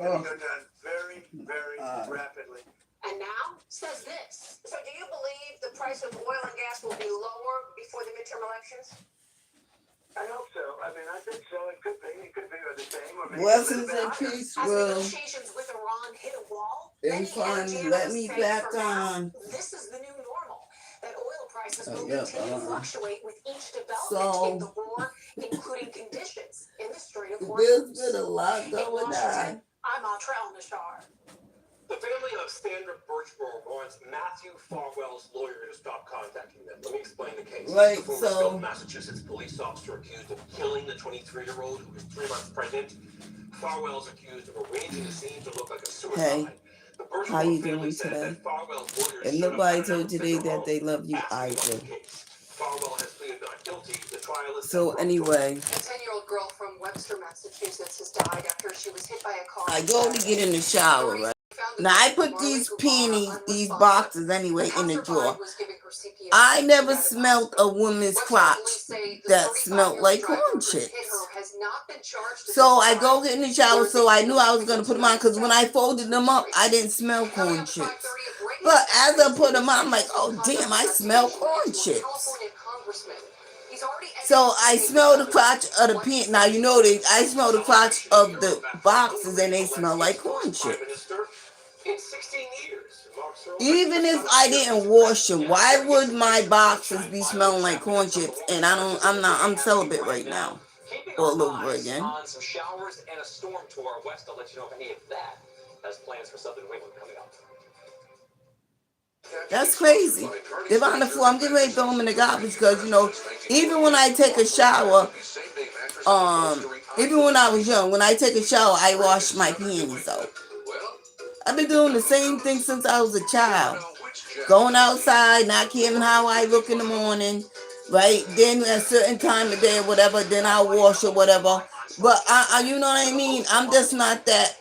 are going to go down very, very rapidly. And now says this. So do you believe the price of oil and gas will be lower before the midterm elections? I hope so. I mean, I think so. It could be. It could be the same. Or maybe Blessings and peace as will. negotiations with Iran hit a wall, And finally, let me back on. This is the new normal. That oil prices will continue to fluctuate with each development in the war, including conditions in the Strait of Hormuz. There's been a lot going on. I'm Altrell Nashar. The family of Sandra Birchmore wants Matthew Farwell's lawyer to stop contacting them. Let me explain the case. Right, the former Massachusetts police officer accused of killing the 23-year-old who was 3 months pregnant. Farwell's accused of arranging the scene to look like a suicide. Hey, how you doing today? And nobody told you today that they love you either. Farwell has pleaded not guilty. The trial is so anyway, a 10-year-old girl from Webster, Massachusetts has died after she was hit by a car. I go to get in the shower, right? Now I put these panties, these boxes anyway, in the drawer. I never smelled a woman's crotch that smelled like corn chips. So I go get in the shower, so I knew I was going to put them on, because when I folded them up, I didn't smell corn chips. But as I put them on, I'm like, oh damn, I smell corn chips. So I smell the crotch of the pant. Now you know that I smell the crotch of the boxes and they smell like corn chips. Even if I didn't wash them, why would my boxes be smelling like corn chips? And I'm celibate right now. All over again. On some showers and a storm to our west. I'll let you know if any of that has plans for southern New England coming up. That's crazy. They're on the floor. I'm getting ready to throw them in the garbage because, you know, even when I take a shower, even when I was young, when I take a shower, I wash my panties out. I've been doing the same thing since I was a child. Going outside, not caring how I look in the morning, right? Then at a certain time of day or whatever, then I'll wash or whatever. But you know what I mean? I'm just not that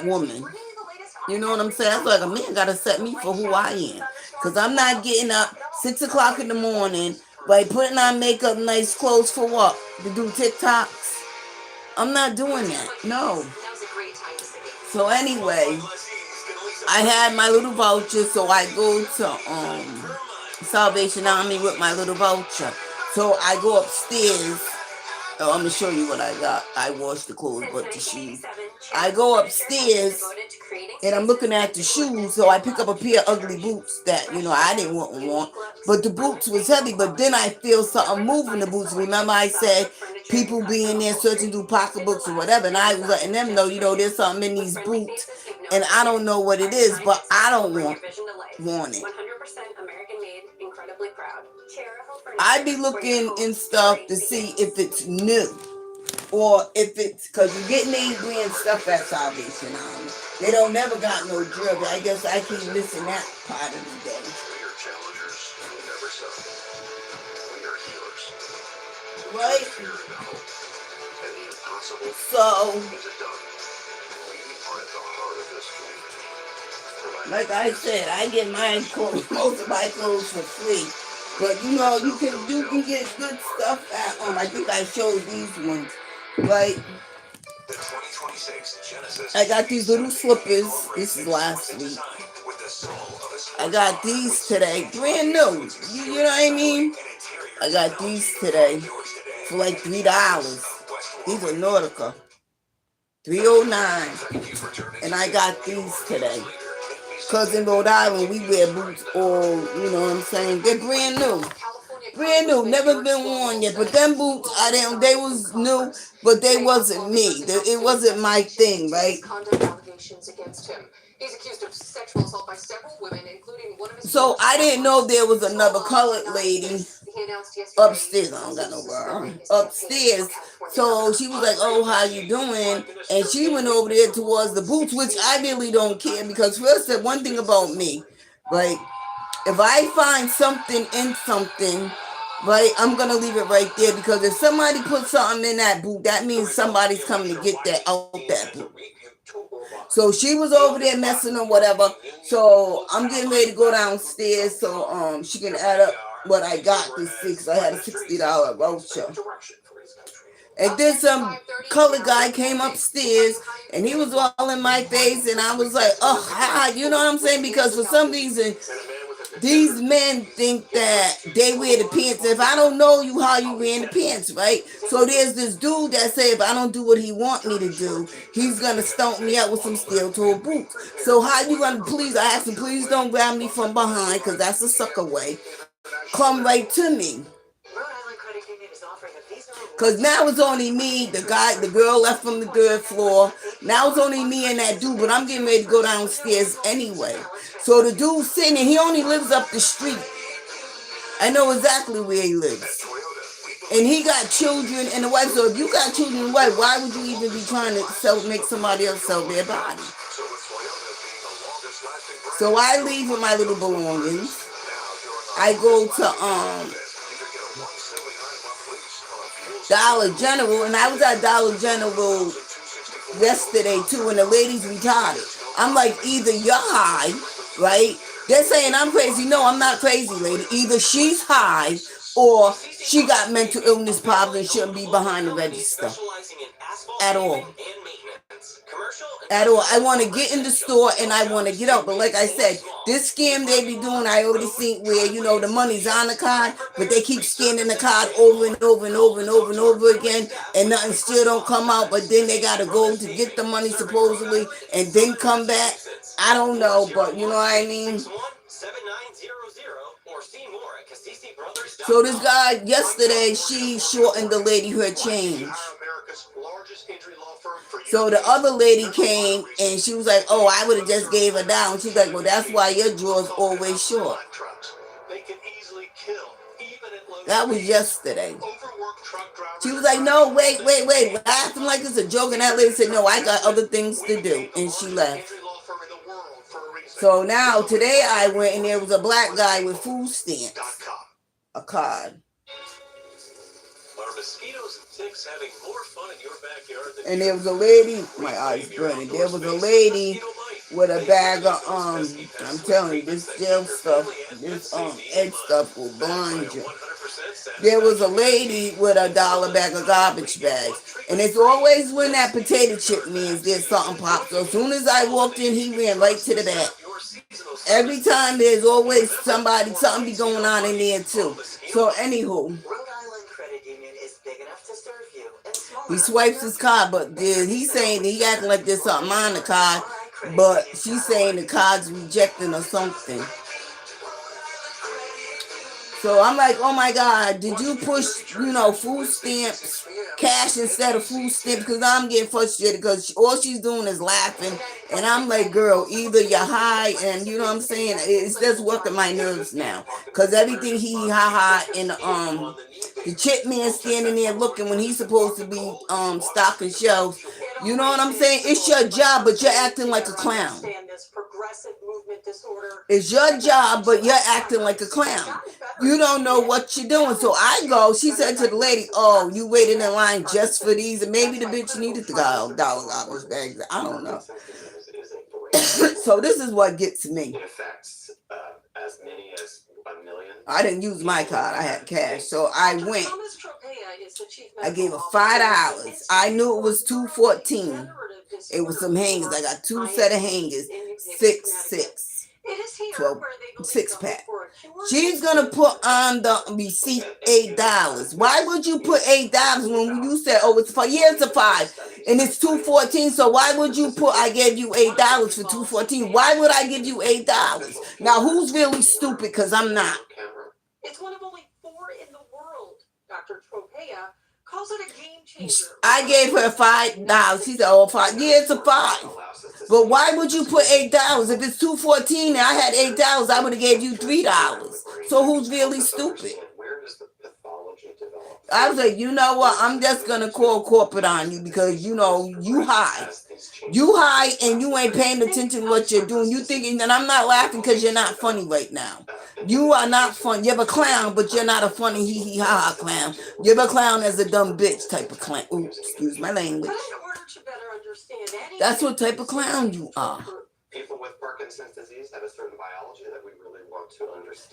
woman. You know what I'm saying? That's like a man gotta set me for who I am. Because I'm not getting up 6 o'clock in the morning, right, putting on makeup, nice clothes for what? To do TikToks? I'm not doing that. No. So anyway, I had my little voucher, so I go to Salvation Army with my little voucher. So I go upstairs. Oh, I'm going to show you what I got. I washed the clothes, but the shoes. I go upstairs, and I'm looking at the shoes, so I pick up a pair of ugly boots that, you know, I didn't want. But the boots was heavy, but then I feel something moving the boots. Remember I said people be in there searching through pocketbooks or whatever, and I was letting them know, you know, there's something in these boots, and I don't know what it is, but I don't want it. I be looking and stuff to see if it's new. Or if it's, because you get name brand stuff at Salvation Army. They don't never got no drill. I guess I keep missing that part of the day. We are challengers. We never settle. We are healers. Right? Fear and hope. And the impossible So, is it done. We are at the heart of this community. like I said, I get my clothes, most of my clothes for free. But you know, you can get good stuff at I think I showed these ones. Right? The 2026 Genesis I got these little slippers. This is last week. I got these today. Brand new. You know what I mean? I got these today for like $3. These are Nautica. $3.09. And I got these today. Because in Rhode Island, we wear boots all, you know what I'm saying? They're brand new. Brand new, never been worn yet. But them boots, they was new, but they wasn't me. It wasn't my thing, right? So I didn't know there was another colored lady upstairs. I don't got no bra. Upstairs. So she was like, oh, how you doing? And she went over there towards the boots, which I really don't care because first said one thing about me, right? If I find something in something, right, I'm going to leave it right there because if somebody puts something in that boot, that means somebody's coming to get that out that boot. So she was over there messing or whatever. So I'm getting ready to go downstairs so she can add up what I got this week. I had a $60 voucher. And then some colored guy came upstairs and he was all in my face, and I was like, oh, you know what I'm saying? Because for some reason, these men think that they wear the pants. If I don't know you, how you wearing the pants, right? So there's this dude that say if I don't do what he want me to do, he's gonna stomp me out with some steel-toe boots. So how you gonna, please, I asked him, please don't grab me from behind, because that's a sucker way. Come right to me. Because now it's only me, the girl left from the third floor. Now it's only me and that dude, but I'm getting ready to go downstairs anyway. So the dude's sitting, and he only lives up the street. I know exactly where he lives. And he got children and a wife. So if you got children and a wife, why would you even be trying to make somebody else sell their body? So I leave with my little belongings. I go to Dollar General, and I was at Dollar General yesterday too, and the lady's retarded. I'm like, either you're high, right? They're saying I'm crazy. No, I'm not crazy, lady. Either she's high or she got mental illness problems and shouldn't be behind the register at all. At all. I want to get in the store and I want to get out. But like I said, this scam they be doing, I already seen where, the money's on the card, but they keep scanning the card over and over and over and over and over again, and nothing still don't come out, but then they got to go to get the money supposedly and then come back. I don't know, but you know what I mean? So this guy, yesterday, she shortened the lady her change. So the other lady came and she was like, oh, I would have just gave her down. She's like, well, that's why your drawer's always short. That was yesterday. She was like, no, wait. Laughing like it's a joke. And that lady said, no, I got other things to do. And she left. So now today I went and there was a black guy with food stamps. A card. And there was a lady, my eyes burning. There was a lady with a bag of I'm telling you, this jail stuff, this egg stuff will blind you. There was a lady with a $1 bag of garbage bags. And it's always when that potato chip means there's something popped. So as soon as I walked in, he ran right to the back. Every time there's always something be going on in there too. So anywho, he swipes his card, but he's saying he acting like there's something on the card, but she's saying the card's rejecting or something. So I'm like, oh my God, did you push, food stamps, cash instead of food stamps? Because I'm getting frustrated because all she's doing is laughing. And I'm like, girl, either you're high and, you know what I'm saying? It's just working my nerves now. Because everything ha and the chip man standing there looking when he's supposed to be stocking shelves. You know what I'm saying? It's your job, but you're acting like a clown. It's your job, but you're acting like a clown. You don't know what you're doing. So I go, she said to the lady, oh, you waited in line just for these? And maybe the bitch needed the $1 garbage bags. I don't know. So this is what gets me. As many as 1 million. I didn't use my card. I had cash. So I went. I gave her $5. I knew it was $2.14. It was some hangers. I got 2 set of hangers. 6-pack. She's gonna put on the receipt $8. Why would you put $8 when you said, oh, it's 5? Yeah, it's a 5, and it's $2.14. So why would you put? I gave you $8 for $2.14. Why would I give you $8? Now who's really stupid? Because I'm not. It's one of only 4 in the world. Dr. Tropea calls it a game changer. I gave her $5. She said, oh, 5. Yeah, it's a 5. But why would you put $8? If it's $2.14 and I had $8, I would have gave you $3. So who's really stupid? I was like, you know what? I'm just gonna call corporate on you because you high. You high and you ain't paying attention to what you're doing. You thinking that I'm not laughing because you're not funny right now. You are not funny. You're a clown, but you're not a funny hee ha ha clown. You're a clown as a dumb bitch type of clown. Oops, excuse my language. That's what type of clown you are. People with Parkinson's disease have a certain biology that we really want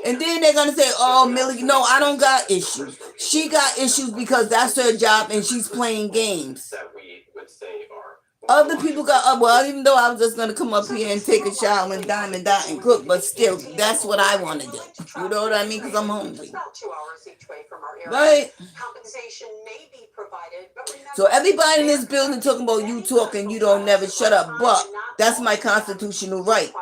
And then they're gonna say, "Oh, Millie, no, I don't got issues. She got issues because that's her job and she's playing games." Other people got well, even though I was just gonna come up here and take a shower and dine and dine and cook, but still, that's what I want to do. You know what I mean? Because I'm hungry, About 2 hours each way from our area. right? Compensation may be provided, but remember, So everybody in this building talking about you talking, you don't never shut up. But that's my constitutional right.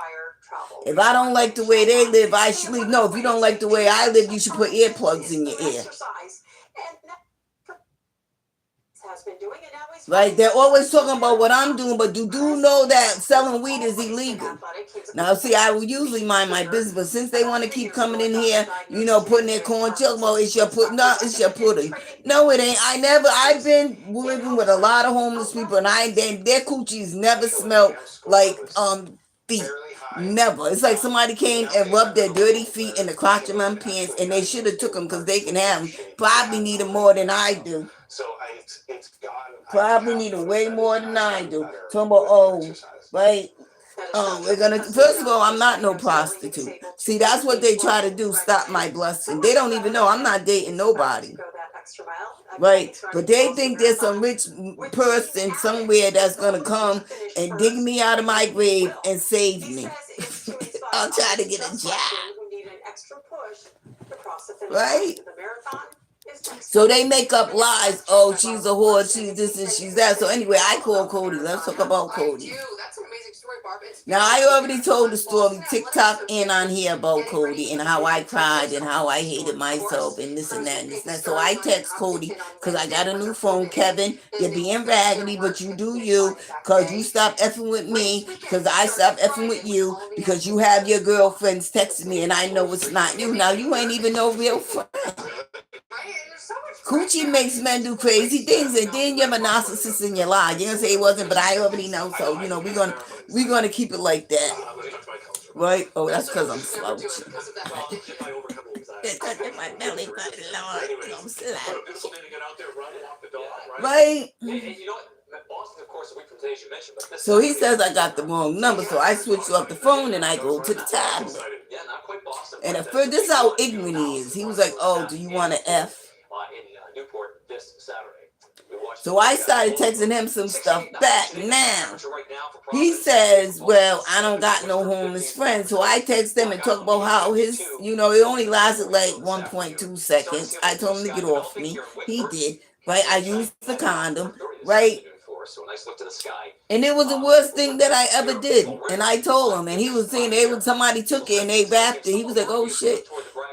If I don't like the way they live, I should leave. No, if you don't like the way I live, you should put earplugs in your ear. Right? They're always talking about what I'm doing, but do know that selling weed is illegal. Now, see, I would usually mind my business, but since they want to keep coming in here, you know, putting their corn chill, well, it's your put, no, it's your pudding. No, it ain't. I've been living with a lot of homeless people, and their coochies never smelled like feet. Never. It's like somebody came and rubbed their dirty feet in the crotch of my pants, and they should have took them because they can have them. Probably need them more than I do. Probably need them way more than I do. Talking about, right? We're gonna. First of all, I'm not no prostitute. See, that's what they try to do. Stop my blessing. They don't even know I'm not dating nobody. Right, but they think there's some rich person somewhere that's gonna come and dig me out of my grave and save me. I'll try to get a job. Right? So they make up lies. Oh, she's a whore, she's this and she's that. So anyway, I call Cody. Let's talk about Cody. Now, I already told the story TikTok and on here about Cody and how I cried and how I hated myself and this and that and this and that. So I text Cody because I got a new phone. Kevin, you're being raggedy, but you do you because you stop effing with me because I stop effing with you because you have your girlfriends texting me and I know it's not you. Now, you ain't even no real friend. Coochie makes men do crazy things, and then you have a narcissist in your life. You're gonna say it wasn't, but I already know. So you know we're gonna keep it like that, right? Oh, that's because I'm slouching. It's touching my belly button, Lord. I'm slouching. Right? So he says I got the wrong number, so I switch off the phone and I go to the tab. And at first, this is how ignorant he is. He was like, "Oh, do you want an F?" So I started texting him some stuff back. Now he says, "Well, I don't got no homeless friends." So I text him and talk about how his, it only lasted like 1.2 seconds. I told him to get off me. He did. Right? I used the condom. Right? And it was the worst thing that I ever did. And I told him, and he was saying somebody took it and they rapped it. He was like, "Oh shit."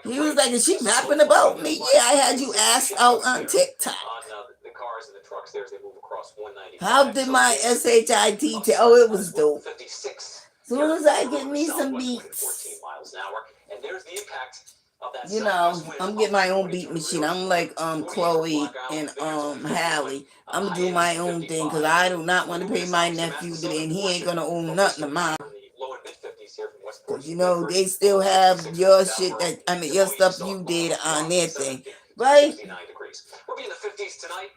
He was like, "Is she rapping about me?" Yeah, I had you asked out on TikTok. How did my SHIT tell? Oh, it was dope. As soon as I get me some beats, I'm getting my own beat machine. I'm like Chloe and Hallie. I'm gonna do my own thing because I do not want to pay my nephew today, and he ain't gonna own nothing of mine. Because they still have your shit your stuff you did on their thing, right? We'll be in the 50s tonight.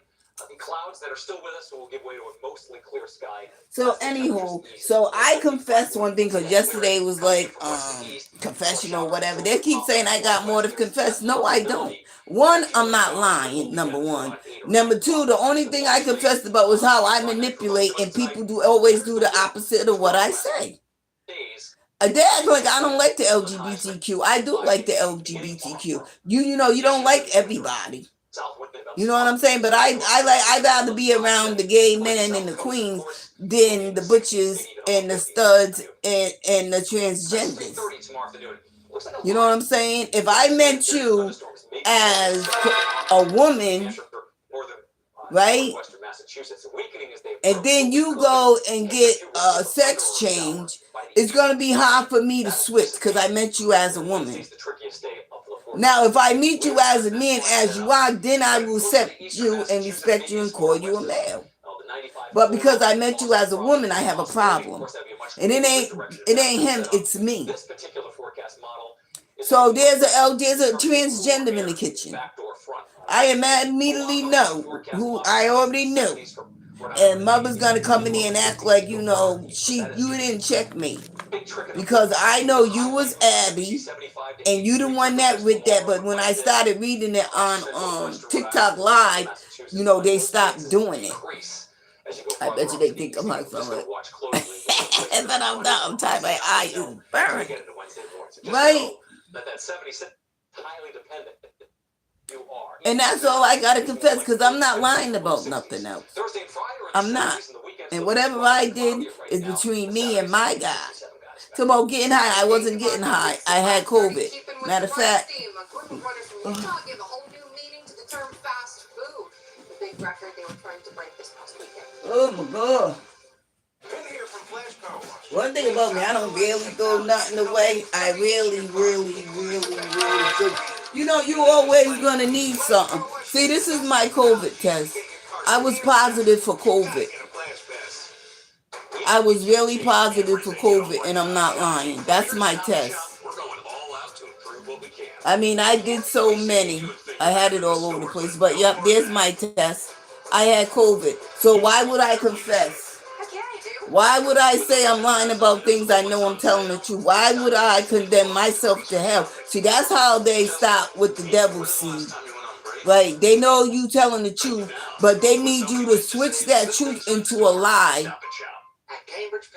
Clouds that are still with us will give way to a mostly clear sky. So anywho, so I confessed one thing because yesterday was like confession or whatever. They keep saying I got more to confess. No, I don't. One, I'm not lying, number one. Number two, the only thing I confessed about was how I manipulate and people always do the opposite of what I say. They act like I don't like the LGBTQ. I do like the LGBTQ. You don't like everybody. You know what I'm saying? But I'd rather be around the gay men and the queens than the butchers and the studs and the transgenders. You know what I'm saying? If I met you as a woman, right? And then you go and get a sex change, it's going to be hard for me to switch because I met you as a woman. Now, if I meet you as a man as you are, then I will accept you and respect you and call you a male. But because I met you as a woman, I have a problem. And it ain't him, it's me. So there's a transgender in the kitchen. I immediately know who I already knew. and mother's gonna come in here and act like you didn't check me because I know you was Abby and you the one that with that. But when I started reading it on TikTok Live, they stopped doing it. I bet you they think I'm like from it. But I'm not. I'm tired. My eye is burned. Right? And that's all I gotta confess, because I'm not lying about nothing else. I'm not. And whatever I did is between me and my God. So about getting high, I wasn't getting high. I had COVID. Matter of fact. Oh my God. One thing about me, I don't really throw nothing away. I really do. You always gonna need something. See, this is my COVID test. I was positive for COVID. I was really positive for COVID, and I'm not lying. That's my test. I mean, I did so many. I had it all over the place. But yep, there's my test. I had COVID. So why would I confess? Why would I say I'm lying about things I know I'm telling the truth? Why would I condemn myself to hell? See, that's how they stop with the devil's seed. Right? They know you telling the truth, but they need you to switch that truth into a lie.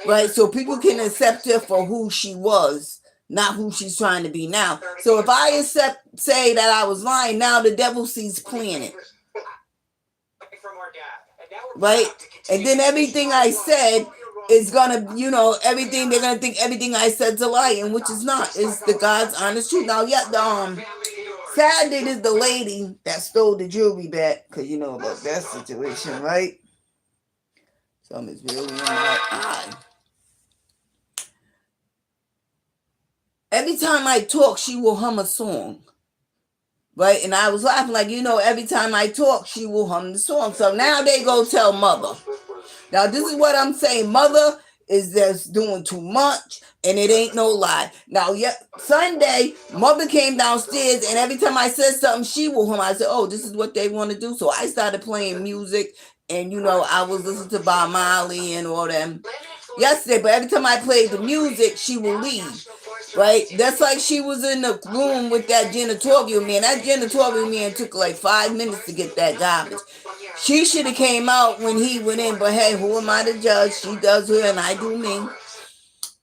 Right? So people can accept her for who she was, not who she's trying to be now. So if I say that I was lying, now the devil sees planted. Right? And then everything I said is gonna, everything, they're gonna think everything I said's a lie, and which is not. It's the God's honest truth. Now, Saturday is the lady that stole the jewelry back, because you know about that situation, right? Something's really in my eye. Every time I talk, she will hum a song. Right? And I was laughing like, every time I talk, she will hum the song. So now they go tell mother. Now, this is what I'm saying. Mother is just doing too much, and it ain't no lie. Now, Sunday, mother came downstairs, and every time I said something, she will hum. I said, oh, this is what they want to do. So I started playing music, and, I was listening to Bob Marley and all them yesterday. But every time I played the music, she will leave. Right? That's like she was in the room with that janitorial man. That janitorial man took like 5 minutes to get that garbage. She should have came out when he went in, but hey, who am I to judge? She does her and I do me.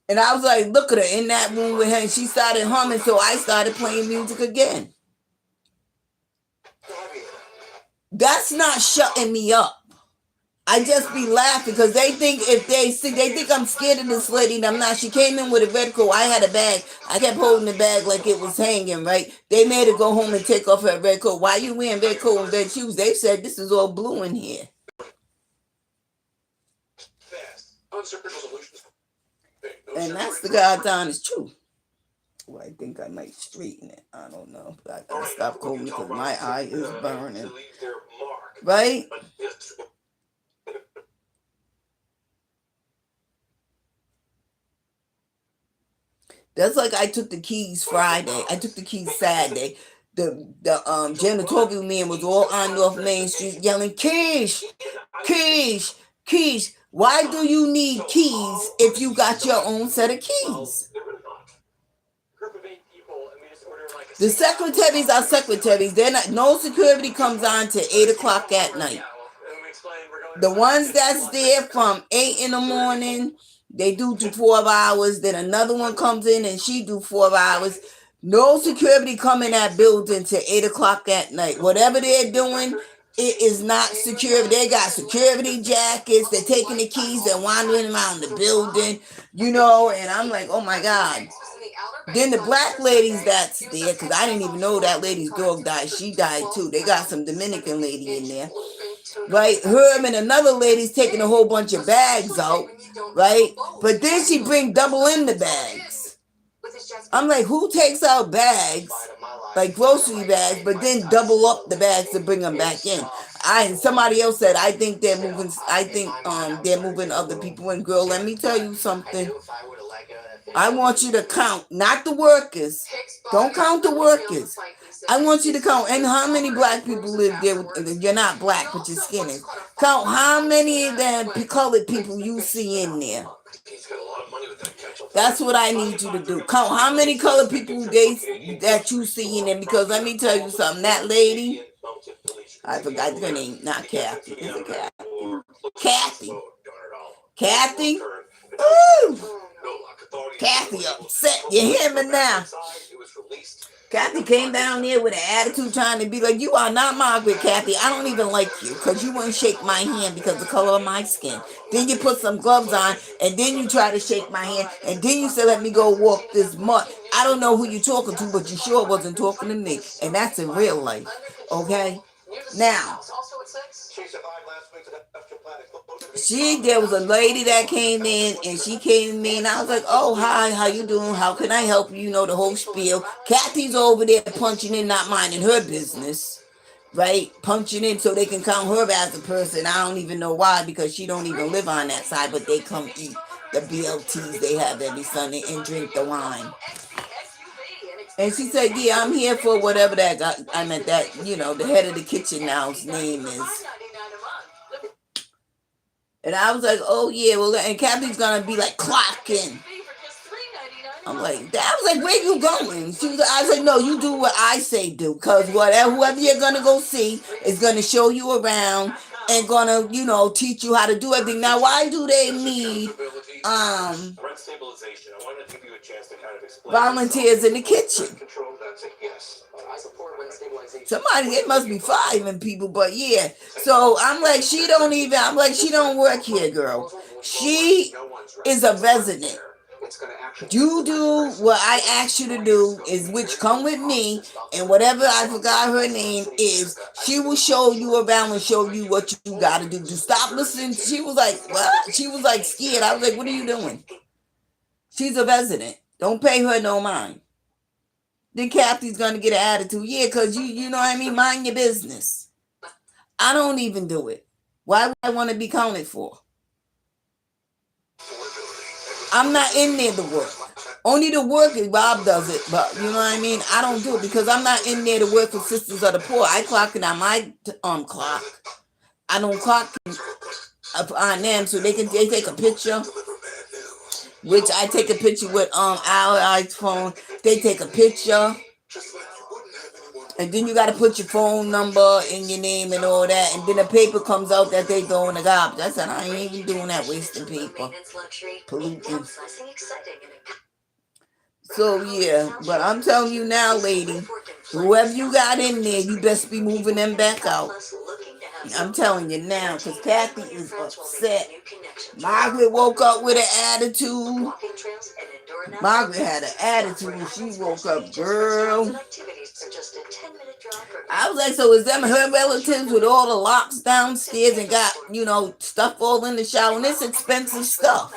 And I was like, look at her in that room with her, and she started humming, so I started playing music again. That's not shutting me up. I just be laughing because they think they think I'm scared of this lady, and I'm not. She came in with a red coat. I had a bag. I kept holding the bag like it was hanging, right? They made her go home and take off her red coat. Why you wearing red coat and red shoes? They said this is all blue in here. And that's the God's honest truth. Well, I think I might straighten it. I don't know. But I gotta stop combing because my eye is burning. Right? That's like I took the keys Friday. I took the keys Saturday. The janitorial man was all on North Main Street yelling, Keish, Keish, Keish. Why do you need keys if you got your own set of keys? The secretaries are secretaries. They're not. No security comes on till 8 o'clock at night. The ones that's there from 8 in the morning, they do 12 hours. Then another one comes in and she do 4 hours. No security come in that building till 8 o'clock at night. Whatever they're doing, it is not security. They got security jackets. They're taking the keys. They're wandering around the building, and I'm like, oh my God. Then the black ladies that's there, because I didn't even know that lady's dog died. She died too. They got some Dominican lady in there. Right? Her and another lady's taking a whole bunch of bags out. Right? But then she bring double in the bags. I'm like, who takes out bags, like grocery bags, but then double up the bags to bring them back in? Somebody else said, I think they're moving other people in. Girl, let me tell you something. I want you to count, not the workers. Don't count the workers. I want you to count. And how many black people live there? You're not black, but your skin is. Count how many of them colored people you see in there. That's what I need you to do. Count how many colored people that you see in there. Because let me tell you something. That lady, I forgot her name. Not Kathy. Is it Kathy? Kathy. Kathy. Ooh. Kathy upset. You hear me now? Kathy came down there with an attitude trying to be like, you are not Margaret, Kathy. I don't even like you because you wouldn't shake my hand because of the color of my skin. Then you put some gloves on and then you try to shake my hand and then you said, let me go walk this mud. I don't know who you're talking to, but you sure wasn't talking to me. And that's in real life. Okay? Now, there was a lady that came in and she came in. I was like, oh, hi, how you doing? How can I help you? You know, the whole spiel. Kathy's over there punching in, not minding her business, right? Punching in so they can count her as a person. I don't even know why, because she don't even live on that side, but they come eat the BLTs they have every Sunday and drink the wine. And she said, yeah, I'm here for whatever that got. I meant that, the head of the kitchen now's name is. And I was like, oh, yeah, well, and Kathy's going to be like, clock in. I'm like, I was like, where you going? I was like, no, you do what I say do. Because whoever you're going to go see is going to show you around and going to, teach you how to do everything. Now, why do they need volunteers in the kitchen? Somebody, it must be 5 people, but yeah. So I'm like, she don't work here, girl. She is a resident. You do what I asked you to do, is which come with me, and whatever, I forgot her name is, she will show you around and show you what you got to do. To stop listening. She was like, what? She was like scared. I was like, what are you doing? She's a resident. Don't pay her no mind. Then Kathy's going to get an attitude. Yeah, because you know what I mean? Mind your business. I don't even do it. Why would I want to be counted for? I'm not in there to work. Only the work is Bob does it, but you know what I mean? I don't do it because I'm not in there to work for Sisters of the Poor. I clock it on my clock. I don't clock up on them so they take a picture. Which I take a picture with our iPhone. They take a picture. And then you got to put your phone number and your name and all that. And then the paper comes out that they throw in the garbage. I said, I ain't even doing that, wasting paper. Polluting. So, yeah. But I'm telling you now, lady, whoever you got in there, you best be moving them back out. I'm telling you now, because Kathy is upset. Margaret woke up with an attitude. Margaret had an attitude when she woke up, girl. I was like, so is them her relatives with all the locks downstairs and got, stuff all in the shower? And it's expensive stuff.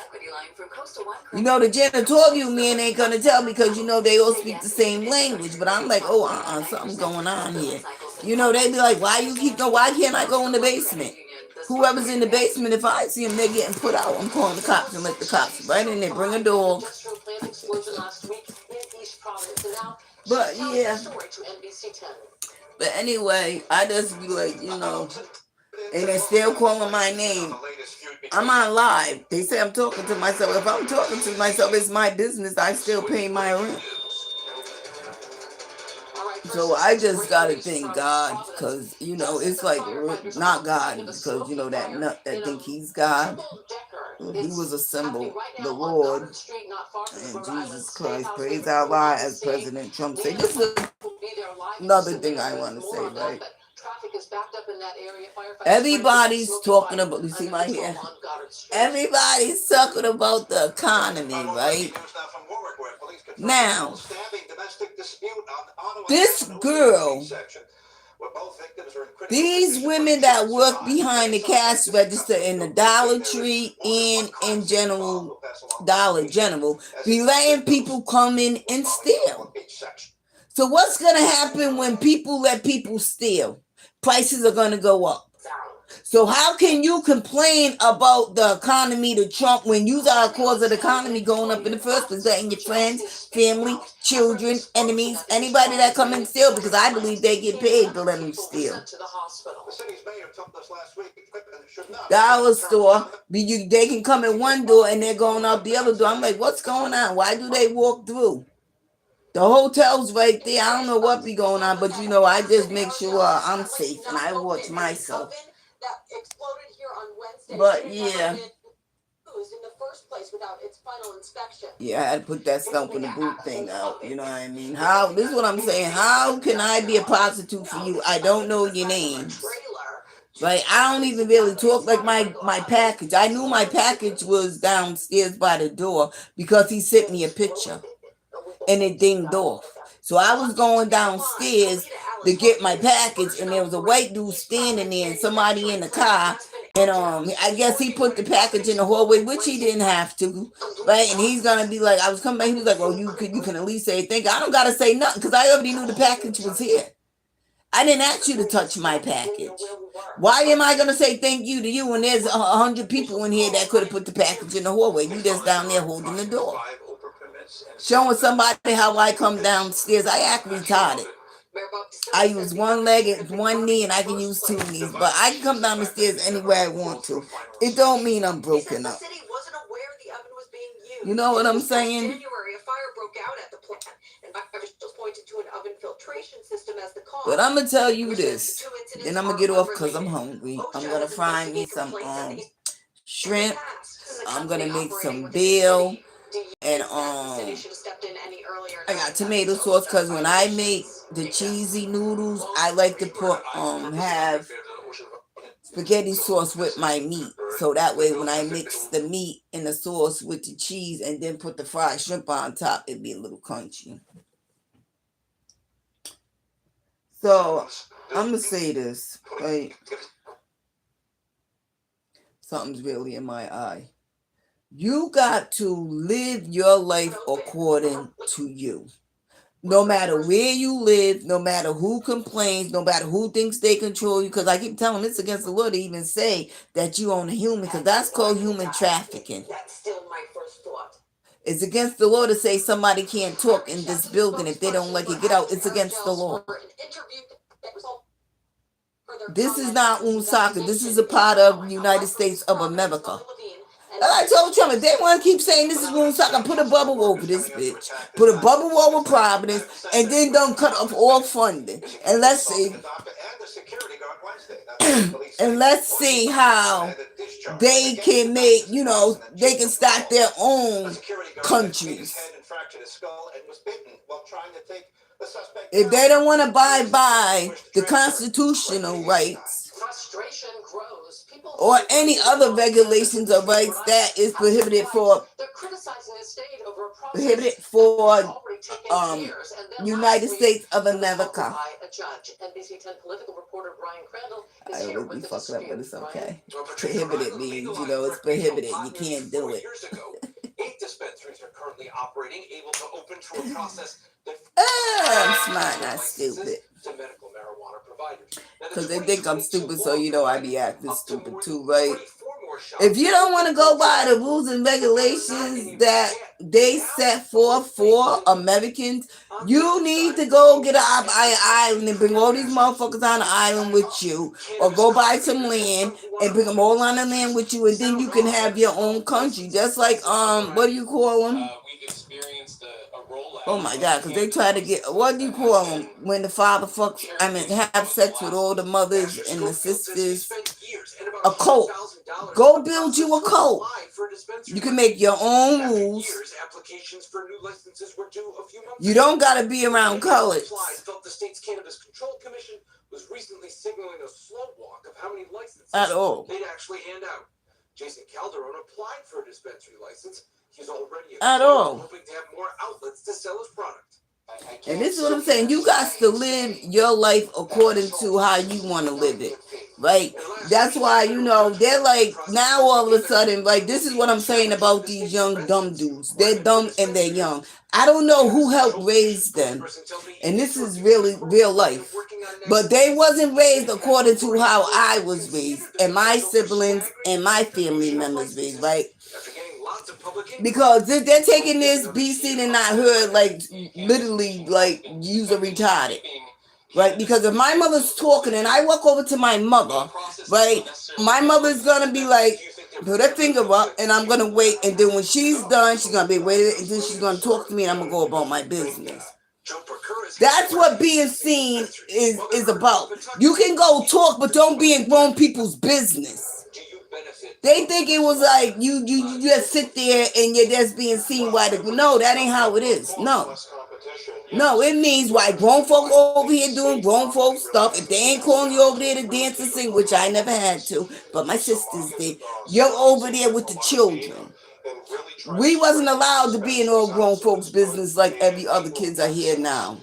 The janitorial men ain't going to tell me because, they all speak the same language. But I'm like, something's going on here. They be like, why can't I go in the basement? Whoever's in the basement, if I see them, they're getting put out. I'm calling the cops and let the cops right in there, bring a dog. But yeah. But anyway, I just be like, and they're still calling my name. I'm on live. They say I'm talking to myself. If I'm talking to myself, it's my business. I still pay my rent. So I just gotta thank God, because it's like not God, because that nut that think he's God. He was a symbol, the Lord, and Jesus Christ. Praise our Lord, as President Trump said. This is another thing I want to say, right? Everybody's talking about, you see my hair? Everybody's talking about the economy, right? Now, this girl, these women that work behind the cash register in the Dollar Tree and in Dollar General, be letting people come in and steal. So what's going to happen when people let people steal? Prices are going to go up. So how can you complain about the economy to Trump when you are the cause of the economy going up in the first place? Letting your friends, family, children, enemies, anybody that come and steal, because I believe they get paid to let them steal. The city's mayor told us last week equipment should not. Dollar store, they can come in one door and they're going out the other door. I'm like, what's going on? Why do they walk through? The hotel's right there. I don't know what be going on, but I just make sure I'm safe and I watch myself. But yeah. Yeah, I had to put that stump in the boot thing out. You know what I mean? This is what I'm saying. How can I be a prostitute for you? I don't know your names. Right? I don't even really talk like my package. I knew my package was downstairs by the door because he sent me a picture and it dinged off. So I was going downstairs to get my package and there was a white dude standing there and somebody in the car. And I guess he put the package in the hallway, which he didn't have to, right? And he's gonna be like, I was coming back. He was like, well, you can at least say thank you. I don't gotta say nothing because I already knew the package was here. I didn't ask you to touch my package. Why am I gonna say thank you to you when there's 100 people in here that could have put the package in the hallway? You just down there holding the door, showing somebody how I come downstairs. I act retarded. I use one leg and one knee, and I can use two knees, but I can come down the stairs anywhere I want to. It don't mean I'm broken up. You know what I'm saying? January, a fire broke out at the plant, and officials pointed to an oven filtration system as the cause. But I'm gonna tell you this, then I'm gonna get off because I'm hungry. I'm gonna fry me some shrimp. I'm gonna make some veal. And I got tomato sauce because when I make the cheesy noodles, I like to put have spaghetti sauce with my meat. So that way when I mix the meat and the sauce with the cheese and then put the fried shrimp on top, it'd be a little crunchy. So I'm gonna say this, right? Something's really in my eye. You got to live your life according to you. No matter where you live, no matter who complains, no matter who thinks they control you, because I keep telling them it's against the law to even say that you own a human, because that's called human trafficking. That's still my first thought. It's against the law to say somebody can't talk in this building. If they don't like it, get out. It's against the law. This is not Woonsocket. This is a part of the United States of America. I told Trump, if they want to keep saying this is Woonsocket, put a bubble over this bitch. Put a bubble over Providence, and then don't cut off all funding. And let's see. And let's see how they can make, they can start their own countries. If they don't want to abide by the constitutional rights or any other regulations or rights that is prohibited for United States of America. I always be fucking up, but it's okay. Prohibited means, it's prohibited. You can't do it. 8 dispensaries are currently operating, able to open through a process that I'm smart, not stupid. to medical marijuana providers. Because they think I'm stupid, so I be acting stupid too, right? If you don't want to go by the rules and regulations that they set forth for Americans, you need to go get an island and bring all these motherfuckers on the island with you, or go buy some land and bring them all on the land with you, and then you can have your own country. Just like what do you call them? Oh my God, because they try to get, what do you call them when the father have sex with all the mothers and the sisters? A cult. Go build you a cult. You can make your own rules. You don't got to be around colors. Felt the state's cannabis control commission was recently signaling a slow walk of how many licenses at all they'd actually hand out. Jason Calderon applied for a dispensary license. He's already at all, hoping to have more outlets to sell his product. And this is what I'm saying. You got to live your life according to how you want to live it. Right? That's why, they're like, now all of a sudden, like, this is what I'm saying about these young dumb dudes. They're dumb and they're young. I don't know who helped raise them. And this is really real life. But they wasn't raised according to how I was raised. And my siblings and my family members raised, right? Because they're taking this BC and not heard, like, literally, like, use a retarded. Right? Because if my mother's talking and I walk over to my mother, right, my mother's going to be like, put her finger up, and I'm going to wait. And then when she's done, she's going to be waiting, and then she's going to talk to me, and I'm going to go about my business. That's what being seen is about. You can go talk, but don't be in grown people's business. They think it was like you just sit there and you're just being seen by the... No, that ain't how it is. No, it means why grown folk over here doing grown folk stuff. If they ain't calling you over there to dance and sing, which I never had to, but my sisters did, you're over there with the children. We wasn't allowed to be in all grown folks' business like every other kids are here now.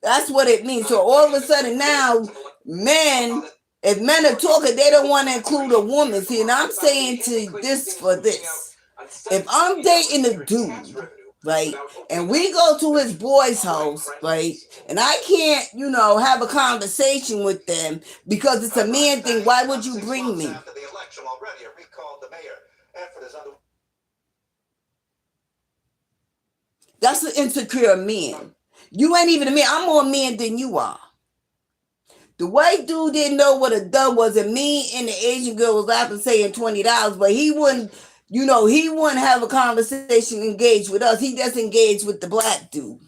That's what it means. So all of a sudden now, if men are talking, they don't want to include a woman. See, and I'm saying to this for this. If I'm dating a dude, right, and we go to his boy's house, right, and I can't, have a conversation with them because it's a man thing, why would you bring me? That's an insecure man. You ain't even a man. I'm more man than you are. The white dude didn't know what a dub was, and me and the Asian girl was laughing saying $20, but he wouldn't, he wouldn't have a conversation engaged with us. He just engaged with the black dude.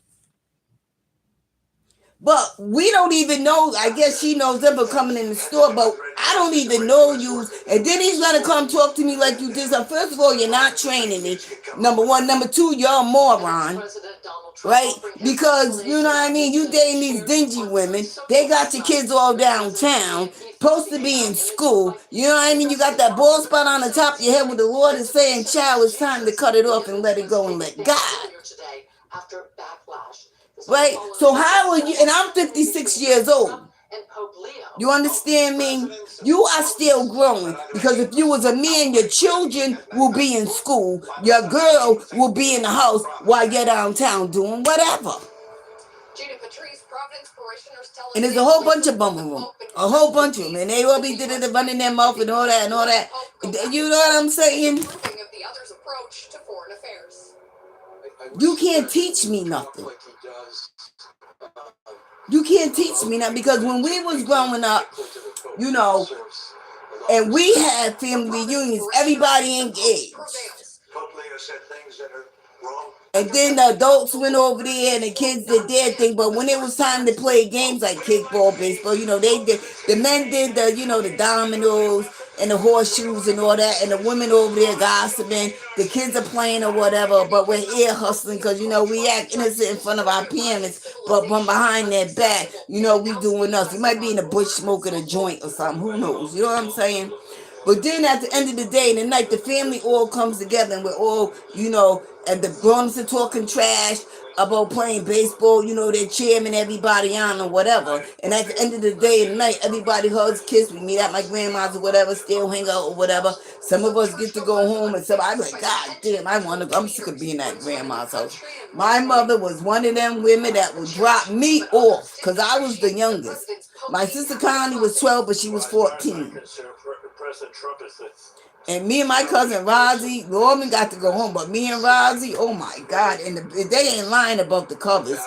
But we don't even know. I guess she knows them for coming in the store, but I don't even know you. And then he's going to come talk to me like you did. So first of all, you're not training me. Number one. Number two, you're a moron. Right? Because, you know what I mean? You dating these dingy women. They got your kids all downtown. Supposed to be in school. You know what I mean? You got that bald spot on the top of your head where the Lord is saying, child, it's time to cut it off and let it go and let God. Right? So how are you? And I'm 56 years old. You understand me? You are still growing. Because if you was a man, your children will be in school. Your girl will be in the house while you're downtown doing whatever. And there's a whole bunch of bum them. A whole bunch of them. And they all be running their mouth and all that and all that. You know what I'm saying? You can't teach me nothing. You can't teach me nothing because when we was growing up, and we had family reunions, everybody engaged. And then the adults went over there and the kids did their thing. But when it was time to play games like kickball, baseball, they did, the men did the dominoes and the horseshoes and all that. And the women over there gossiping. The kids are playing or whatever. But we're ear hustling because, we act innocent in front of our parents. But from behind their back, we doing us. We might be in the bush smoking a joint or something. Who knows? You know what I'm saying? But then at the end of the day, in the night, the family all comes together and we're all, and the grown-ups are talking trash about playing baseball, they're cheering everybody on or whatever. And at the end of the day and night, everybody hugs, kiss. We meet at my grandma's or whatever, still hang out or whatever. Some of us get to go home and some I'm like, God damn, I'm sick of being at grandma's house. My mother was one of them women that would drop me off because I was the youngest. My sister Connie was 12, but she was 14. And me and my cousin Rozzy, Norman got to go home, but me and Rozzy, oh my God, and they ain't lying about the covers.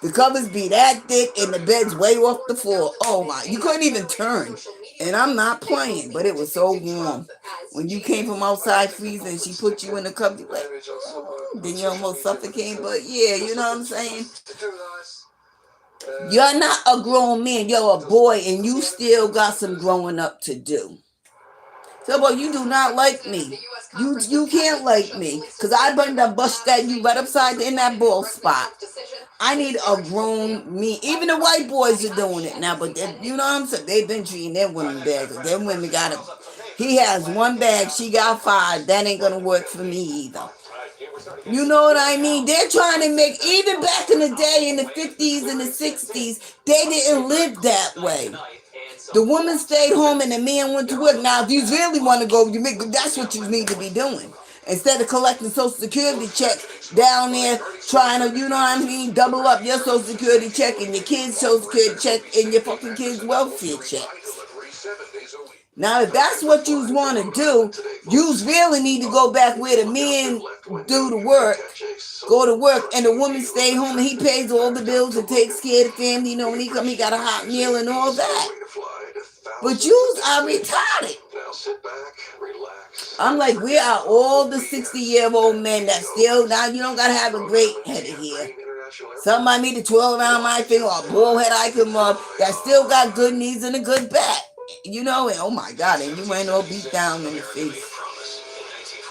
The covers be that thick and the bed's way off the floor. Oh my, you couldn't even turn. And I'm not playing, but it was so warm. When you came from outside freezing and she put you in the cover, like, then you almost suffocating. But yeah, you know what I'm saying? You're not a grown man, you're a boy, and you still got some growing up to do. So, but you do not like me. You can't like me. Because I better to bust that you right upside in that ball spot. I need a grown me. Even the white boys are doing it now. But you know what I'm saying? They've been treating their women bad. Because their women got it. He has one bag. She got 5. That ain't going to work for me either. You know what I mean? They're trying to make, even back in the day, in the 50s and the 60s, they didn't live that way. The woman stayed home and the man went to work. Now, if you really want to go, that's what you need to be doing. Instead of collecting Social Security checks down there, trying to, you know what I mean, double up your Social Security check and your kids' Social Security check and your fucking kids' welfare check. Now, if that's what you want to do, you really need to go back where the men do the work, go to work, and the woman stay home and he pays all the bills and takes care of the family. You know, when he come, he got a hot meal and all that. But you are retarded. I'm like, we are all the 60-year-old men that still, now you don't got to have a great head of hair. Somebody need to twirl around my finger or a bald head I can rub that still got good knees and a good back. You know, and oh my God, and you ain't all beat down in the face.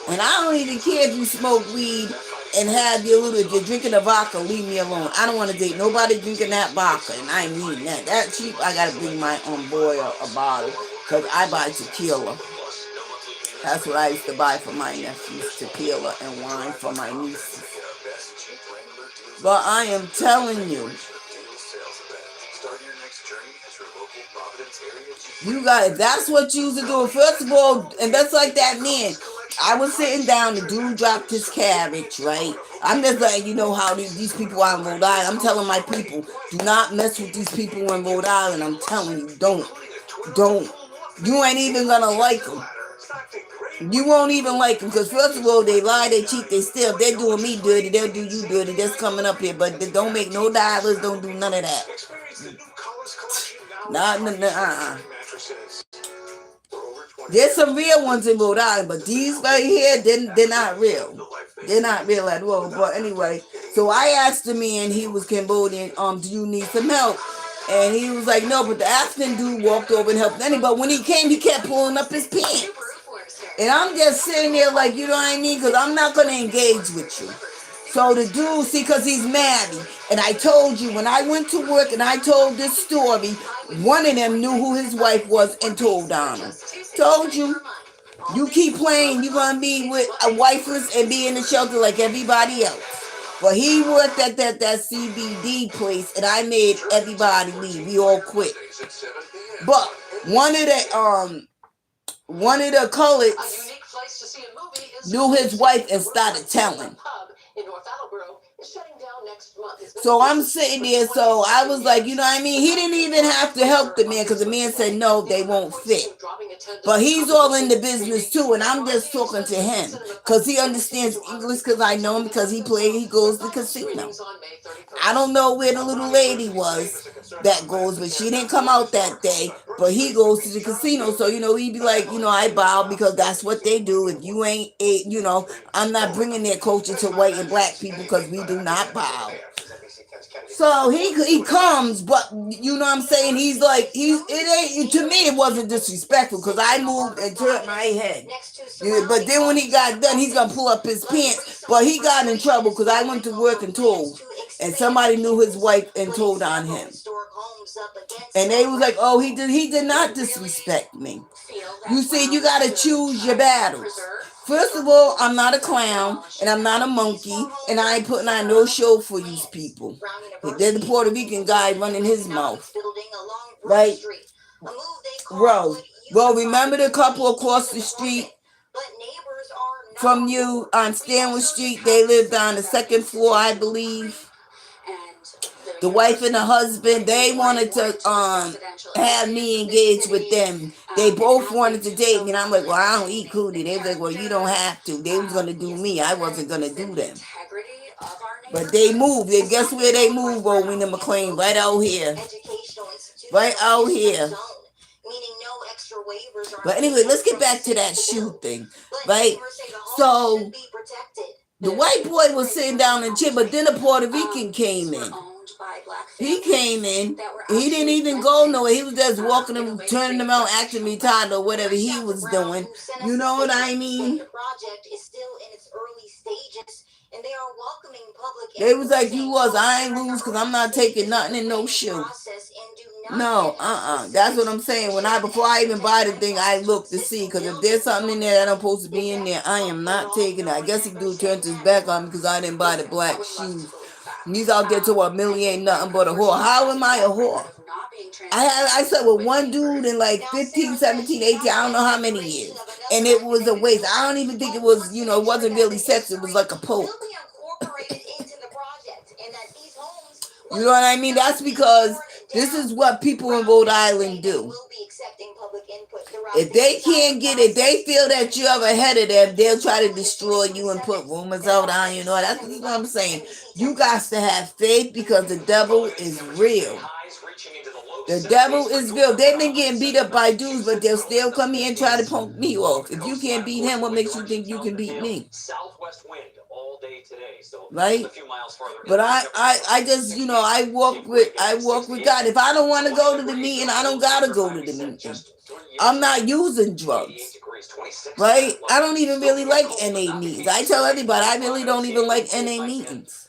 And I don't even care if you smoke weed and have your little, if you're drinking a vodka, leave me alone. I don't want to date nobody drinking that vodka, and I mean that. That cheap, I got to bring my boy a bottle, because I buy tequila. That's what I used to buy for my nephews, tequila and wine for my nieces. But I am telling you, you got it. That's what you used to do. First of all, and that's like that man. I was sitting down, the dude dropped his carriage, right? I'm just like, you know how these people are in Rhode Island. I'm telling my people, do not mess with these people in Rhode Island. I'm telling you, don't. You ain't even gonna like them. You won't even like them, because first of all, they lie, they cheat, they steal. If they're doing me dirty, they'll do you dirty. That's coming up here, but they don't make no dollars, don't do none of that. There's some real ones in Rhode Island, but these right here, they're not real. They're not real at all. But anyway, so I asked him, and he was Cambodian, do you need some help? And he was like, no, but the African dude walked over and helped anybody. But when he came, he kept pulling up his pants. And I'm just sitting there like, you know what I mean? Because I'm not going to engage with you. So the dude, see, because he's married. And I told you, when I went to work and I told this story, one of them knew who his wife was and told on him. Told you. You keep playing, you're going to be with a wifeless and be in the shelter like everybody else. But he worked at that CBD place, and I made everybody leave. We all quit. But one of the coloreds knew his wife and started telling. So I'm sitting there, so I was like, you know what I mean? He didn't even have to help the man, because the man said, no, they won't fit. But he's all in the business too, and I'm just talking to him, because he understands English, because I know him, because he goes to the casino. I don't know where the little lady was that goes, but she didn't come out that day, but he goes to the casino. So, you know, he'd be like, you know, I bow because that's what they do. If you ain't, you know, I'm not bringing their culture to white and black people, because we do not bow. So he comes, but you know what I'm saying? He's like, it ain't, to me it wasn't disrespectful, because I moved and turned my head. Yeah, but then when he got done, he's going to pull up his pants. But he got in trouble, because I went to work and told. And somebody knew his wife and told on him. And they was like, oh, he did not disrespect me. You see, you got to choose your battles. First of all, I'm not a clown, and I'm not a monkey, and I ain't putting on no show for these people. There's the Puerto Rican guy running his mouth. Right? Well, remember the couple across the street from you on Stanwood Street? They lived on the second floor, I believe. The wife and the husband, they wanted to have me engaged with them. They both wanted to date me, and I'm like, well, I don't eat cootie. They was like, well, you don't have to. They was going to do me. I wasn't going to do them. But they moved. And guess where they moved, Rowena McLean? Right out here. Right out here. But anyway, let's get back to that shoe thing. Right? So, the white boy was sitting down and chill, but then a Puerto Rican came in. He came in. He didn't even go nowhere. He was just walking them, turning them out, acting retarded or whatever he was doing. You know what I mean? They was like, you was. I ain't lose, because I'm not taking nothing in no shoe. No, that's what I'm saying. Before I even buy the thing, I look to see, because if there's something in there that I'm supposed to be in there, I am not taking it. I guess he turned his back on me because I didn't buy the black shoes. And he's out there to what, Millie ain't nothing but a whore. How am I a whore? I slept with one dude in like 15, 17, 18, I don't know how many years. And it was a waste. I don't even think it was, it wasn't really sex. It was like a poke. You know what I mean? That's because this is what people in Rhode Island do. If they can't get it, they feel that you're ahead of them, they'll try to destroy you and put rumors out on you. That's what I'm saying. You got to have faith, because the devil is real. The devil is real. They've been getting beat up by dudes, but they'll still come here and try to punk me off. If you can't beat him, what makes you think you can beat me? Right? But I just, I walk with God. If I don't want to go to the meeting, I don't gotta go to the meeting. I'm not using drugs. Right? I don't even really like NA meetings. I tell everybody I really don't even like NA meetings.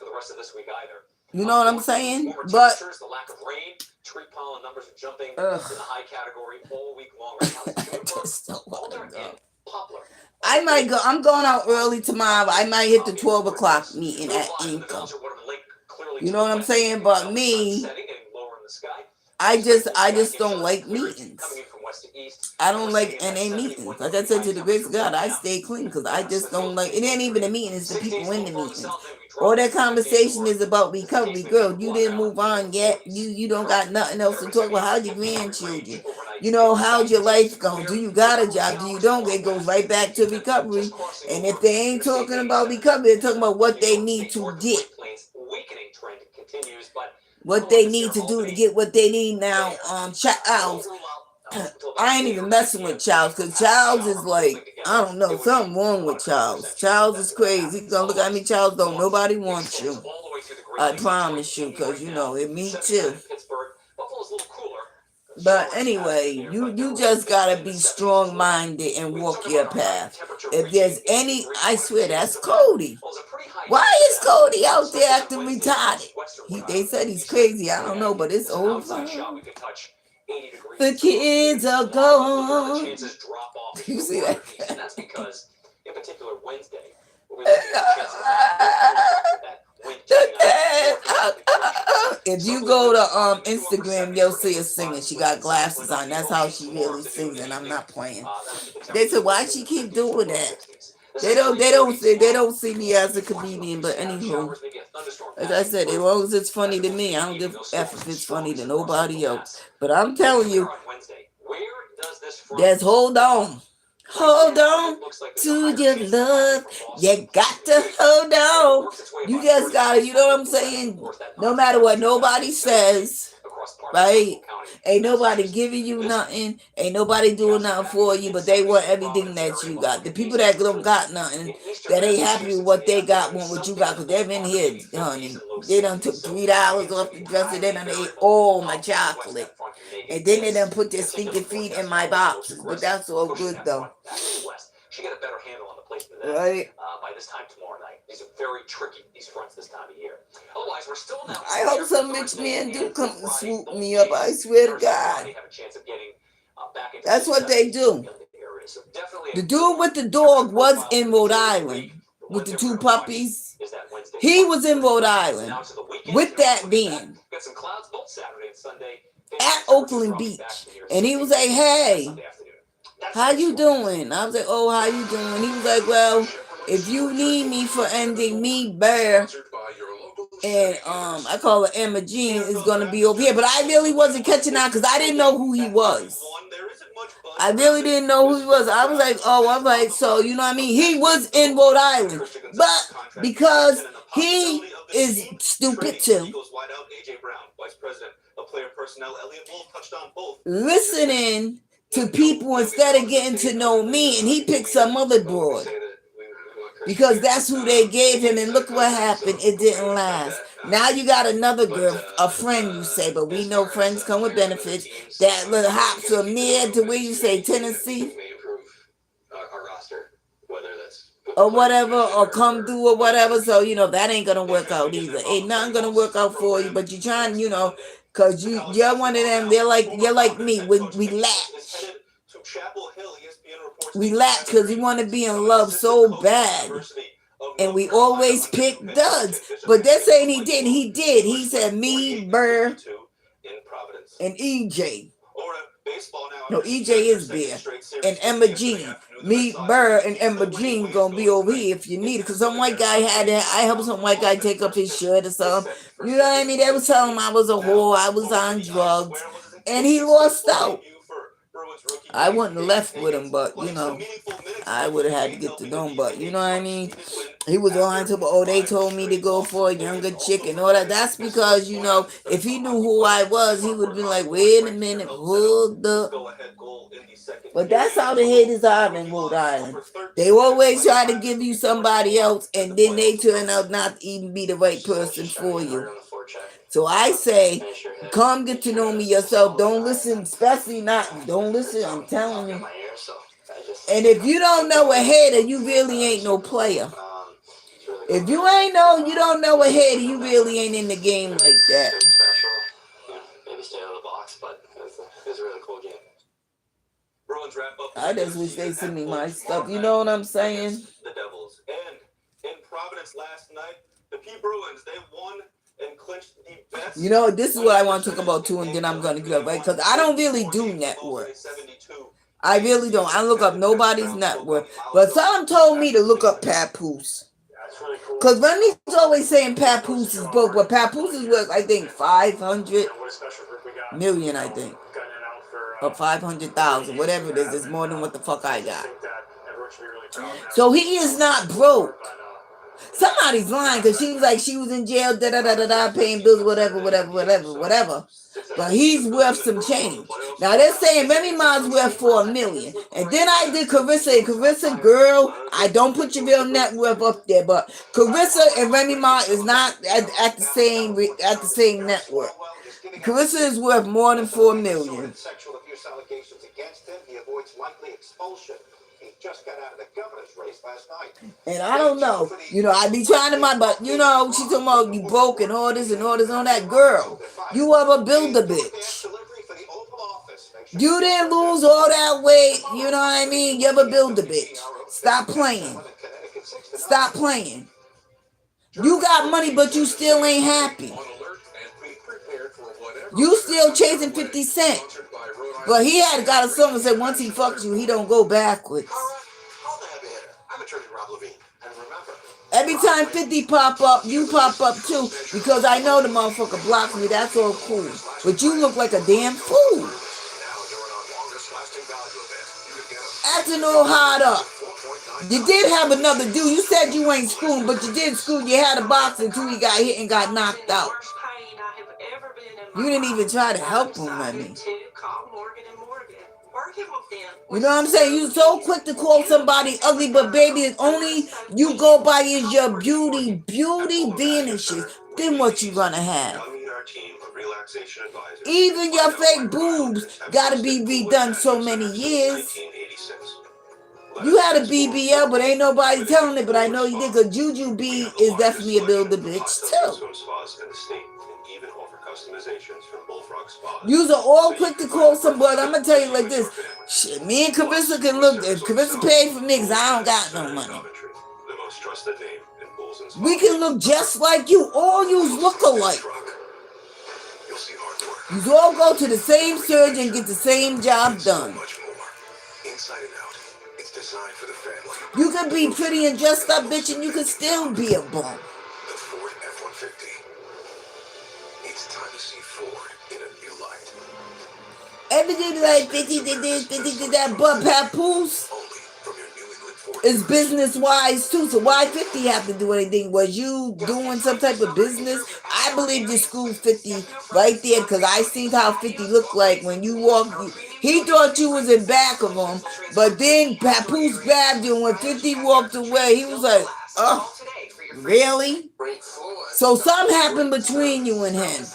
You know what I'm saying? But tree pollen numbers are jumping in the high category all week long right now. I might go. I'm going out early tomorrow. I might hit the 12 o'clock meeting at Inca. You know what I'm saying? But me, I just don't like meetings. I don't like NA meetings. Like I said, to the grace of God, I stay clean because I just don't like. It ain't even a meeting. It's the people in the meetings. All that conversation is about recovery. Girl, you didn't move on yet. You don't got nothing else to talk about. How's your grandchildren? How's your life going? Do you got a job? Do you don't? It goes right back to recovery. And if they ain't talking about recovery, they're talking about what they need to get. What they need to do to get what they need now. Charles. I ain't even messing with Charles, because Charles is like, I don't know, something wrong with Charles. Charles is crazy. He's gonna look at me. Charles, don't nobody want you. I promise you, because me too. But anyway, you just gotta be strong-minded and walk your path. If there's any, I swear that's Cody. Why is Cody out there acting retarded? They said he's crazy. I don't know, but it's over. The kids are gone. You see that? That's because, in particular, Wednesday. If you go to Instagram, you'll see her singing. She got glasses on. That's how she really sings, and I'm not playing. They said, "Why she keep doing that?" They don't see me as a comedian, but anywho, as I said, as long as it's funny to me, I don't give a F if it's funny to nobody else. But I'm telling you, hold on to your love. You got to hold on. You just gotta, you know what I'm saying? No matter what nobody says, right? Ain't nobody giving you nothing. Ain't nobody doing nothing for you, but they want everything that you got. The people that don't got nothing, that ain't happy with what they got, want what you got, because they've been here, honey. They done took $3 off the dresser, they done ate all my chocolate. And then they done put their stinking feet in my boxes. But that's all good, though. She got a better handle on the placement of that, right? By this time tomorrow night. These are very tricky, these fronts this time of year. Otherwise, we're still now. I hope some rich men do come and swoop me up. I swear to God. That's what they do. The dude with the dog was in Rhode Island with the 2 puppies. He was in Rhode Island with that van at Oakland Beach. And he was like, "Hey, how you doing?" I was like, "Oh, how you doing?" He was like, "Well, if you need me for anything, me, Bear, and I call her Emma Jean, is gonna be over here." But I really wasn't catching on because I didn't know who he was. I really didn't know who he was. I was like, so you know what I mean? He was in Rhode Island, but because he is stupid too, listening to people instead of getting to know me, and he picked some other broad because that's who they gave him, and look what happened. It didn't last. Now you got another girl, a friend, you say, but we know friends come with benefits, that little hops from near to where you say Tennessee or whatever, or come through or whatever. So that ain't gonna work out either. Ain't nothing gonna work out for you, but you're trying, Cause you're one of them. You're like me. We latch. We latch because we want to be in love so bad. And we always pick duds. But they're saying he didn't. He did. He said me, Burr, and EJ. No, EJ is there. And Emma Jean. Me, Burr, and Emma Jean gonna be over here if you need it. Because some white guy I helped some white guy take up his shirt or something. You know what I mean? They was telling him I was a whore. I was on drugs. And he lost out. I wouldn't have left with him, but, you know, I would have had to get to know him. But, you know what I mean? He was lying to me. Oh, they told me to go for a younger chick and all that. That's because, you know, if he knew who I was, he would have been like, wait a minute, hold up. But that's how the haters are in Rhode Island. They always try to give you somebody else, and then they turn out not to even be the right person for you. So I say, come get to know me yourself. Don't listen, especially don't listen, I'm telling you. And if you don't know a hater, you really ain't no player. If you don't know a hater, you really ain't in the game like that. Maybe stay out of the box, but it's a really cool game. Bruins wrap up. I just wish they send me my stuff. You know what I'm saying? The Devils. And in Providence last night, the P Bruins, they won and clinched the best. You know, this is what I want to talk about too, and then I'm going to get up, right? Because I don't really do networks. I really don't. I look up nobody's network. But someone told me to look up Papoose. Because Remy's always saying Papoose is broke, but Papoose is worth, I think, 500 million, I think. Or 500,000, whatever it is. It's more than what the fuck I got. So he is not broke. Somebody's lying because she was like, she was in jail, paying bills, whatever. But he's worth some change. Now they're saying Remy Ma's worth $4 million. And then I did Carissa. And Carissa, girl, I don't put your real net worth up there, but Carissa and Remy Ma is not at the same network. Carissa is worth more than $4 million. Sexual abuse allegations against him. He avoids likely expulsion. He just got out of the governor's race last night. And I don't know. You know, I be trying to mind, but you know, she talking about you broke and all this on that girl. You ever build a bitch. You didn't lose all that weight. You know what I mean? You ever build a bitch. Stop playing. Stop playing. You got money, but you still ain't happy. You still chasing 50 Cent. But he had got a song that said once he fucks you, he don't go backwards. Every time 50 pop up, you pop up too. Because I know the motherfucker blocked me. That's all cool. But you look like a damn fool. Acting all hard up. You did have another dude. You said you ain't schooled, but you did school. You had a boxer until he got hit and got knocked out. You didn't even try to help him, Remy. You know what I'm saying? You so quick to call somebody ugly, but baby, it's only you go by is your beauty. Beauty vanishes. Then what you gonna have? Even your fake boobs gotta be redone so many years. You had a BBL, but ain't nobody telling it, but I know you did, because Juju B is definitely a build-a-bitch, too. You're all quick to call somebody. I'm going to tell you like this. Shit, me and Carissa can look, if Carissa paid for me, because I don't got no money. We can look just like you. All you look alike. You all go to the same surgeon and get the same job done. You can be pretty and dressed up, bitch, and you can still be a bum. The Ford F-150. It's time to see Ford in a new light. Everything like 50 did this, 50 did that, but Papoose is business-wise, too. So why 50 have to do anything? Was you doing some type of business? I believe you schooled 50 right there, because I seen how 50 looked like when you walked. He thought you was in back of him, but then Papoose grabbed you, and when 50 walked away, he was like, oh, really? So something happened between you and him.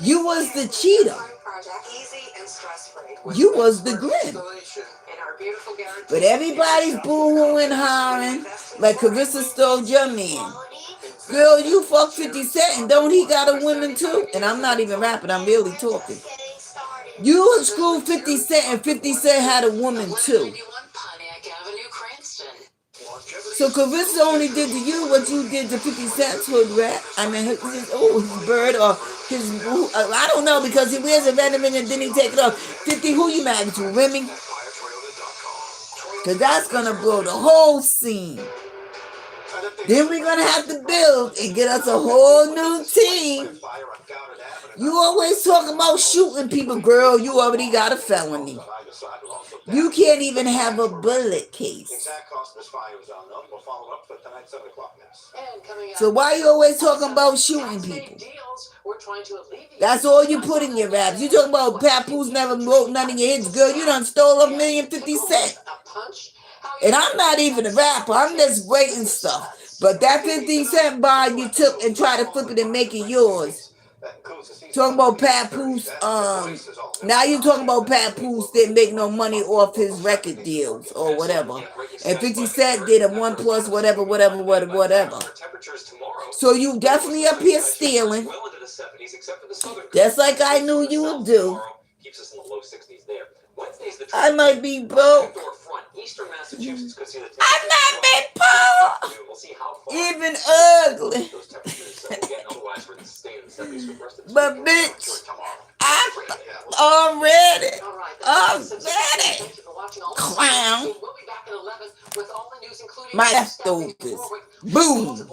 You was the cheater. You was the grin. But everybody's boo-hooing, hollering like Carissa stole your man. Girl, you fuck 50 Cent and don't he got a woman too? And I'm not even rapping, I'm really talking. You screwed 50 Cent and 50 Cent had a woman too. So Carissa only did to you what you did to 50 Cent's hood rat. I mean, his bird or his, I don't know, because he wears a vitamin and then he take it off. 50, who you married to, Remy? Because that's going to blow the whole scene. Then we're going to have to build and get us a whole new team. You always talking about shooting people, girl. You already got a felony. You can't even have a bullet case. So why you always talking about shooting people? That's all you put in your raps. You talking about Papoose never wrote none of your hits, girl. You done stole $1 million 50 Cent. And I'm not even a rapper. I'm just writing stuff. But that 50 Cent bar you took and tried to flip it and make it yours. Talking about Papoose, now you talking about Papoose didn't make no money off his record deals or whatever. And 50 Cent did a 1+ whatever. So you definitely up here stealing. Just like I knew you would do. I might be broke. I might be poor. Even ugly. But bitch, I'm already. Clown. My leftovers. Boom.